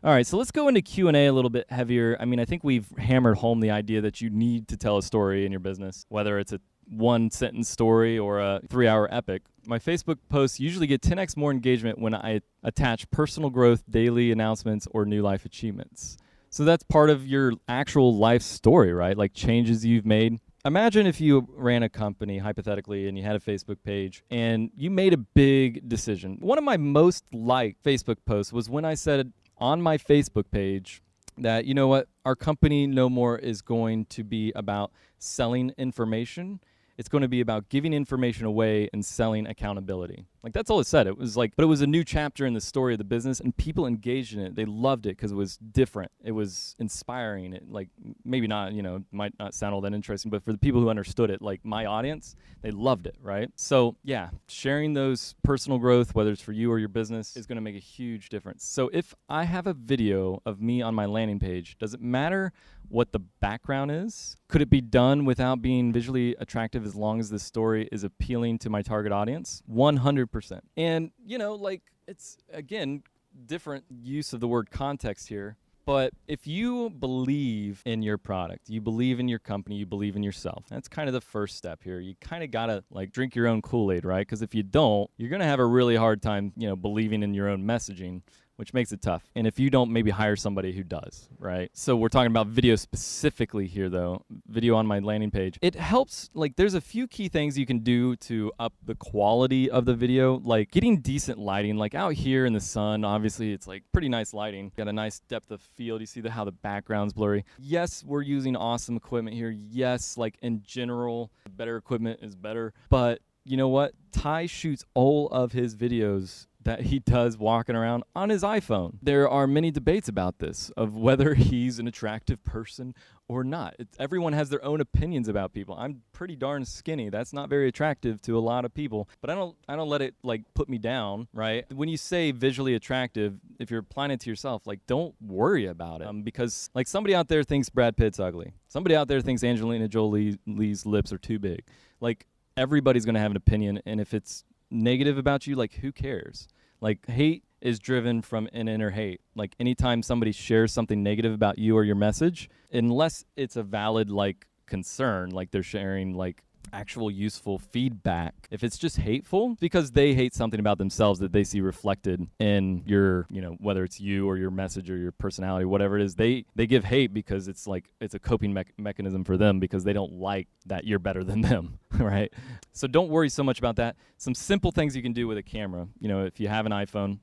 All right, so let's go into Q&A a little bit heavier. I mean, I think we've hammered home the idea that you need to tell a story in your business, whether it's a one-sentence story or a 3-hour epic. My Facebook posts usually get 10x more engagement when I attach personal growth, daily announcements, or new life achievements. So that's part of your actual life story, right? Like changes you've made. Imagine if you ran a company, hypothetically, and you had a Facebook page, and you made a big decision. One of my most liked Facebook posts was when I said on my Facebook page that, you know what, our company no more is going to be about selling information. It's going to be about giving information away and selling accountability. Like, that's all it said. It was like, but it was a new chapter in the story of the business, and people engaged in it. They loved it because it was different. It was inspiring. It, like, maybe not, you know, might not sound all that interesting, but for the people who understood it, like my audience, they loved it, right? So, yeah, sharing those personal growth, whether it's for you or your business, is going to make a huge difference. So if I have a video of me on my landing page, does it matter what the background is? Could it be done without being visually attractive as long as the story is appealing to my target audience? 100%. And, you know, like, it's, again, different use of the word context here. But if you believe in your product, you believe in your company, you believe in yourself, that's kind of the first step here. You kind of got to, like, drink your own Kool-Aid, right? Because if you don't, you're going to have a really hard time, you know, believing in your own messaging, which makes it tough. And if you don't, maybe hire somebody who does, right? So we're talking about video specifically here, though. Video on my landing page. It helps, like, there's a few key things you can do to up the quality of the video, like getting decent lighting. Like out here in the sun, obviously it's like pretty nice lighting. Got a nice depth of field. You see how the background's blurry. Yes, we're using awesome equipment here. Yes, like in general, better equipment is better. But you know what? Ty shoots all of his videos that he does walking around on his iPhone. There are many debates about this, of whether he's an attractive person or not. Everyone has their own opinions about people. I'm pretty darn skinny. That's not very attractive to a lot of people, but I don't let it like put me down, right? When you say visually attractive, if you're applying it to yourself, like, don't worry about it, because like somebody out there thinks Brad Pitt's ugly. Somebody out there thinks Angelina Jolie's lips are too big. Like, everybody's going to have an opinion, and if it's negative about you, like, who cares? Like, hate is driven from an inner hate. Like, anytime somebody shares something negative about you or your message, unless it's a valid, like, concern, like they're sharing, like, actual useful feedback. If it's just hateful because they hate something about themselves that they see reflected in your, you know, whether it's you or your message or your personality, whatever it is, they give hate because it's like, it's a coping mechanism for them because they don't like that you're better than them, right? So don't worry so much about that. Some simple things you can do with a camera. You know, if you have an iPhone,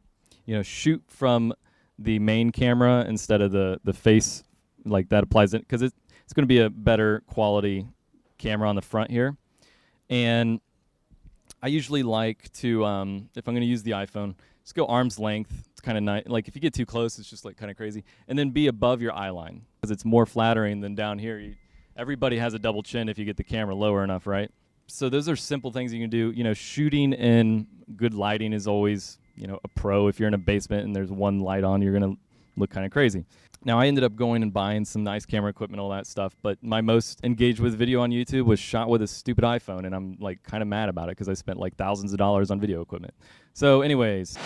you know, shoot from the main camera instead of the face, like that applies it, because it's going to be a better quality camera on the front here. And I usually like to, if I'm going to use the iPhone, just go arm's length. It's kind of nice. Like, if you get too close, it's just like kind of crazy. And then be above your eye line, because it's more flattering than down here. Everybody has a double chin if you get the camera lower enough, right? So those are simple things you can do. You know, shooting in good lighting is always, you know, a pro. If you're in a basement and there's one light on, you're going to look kind of crazy. Now, I ended up going and buying some nice camera equipment, all that stuff, but my most engaged with video on YouTube was shot with a stupid iPhone, and I'm like kind of mad about it because I spent like thousands of dollars on video equipment. So anyways.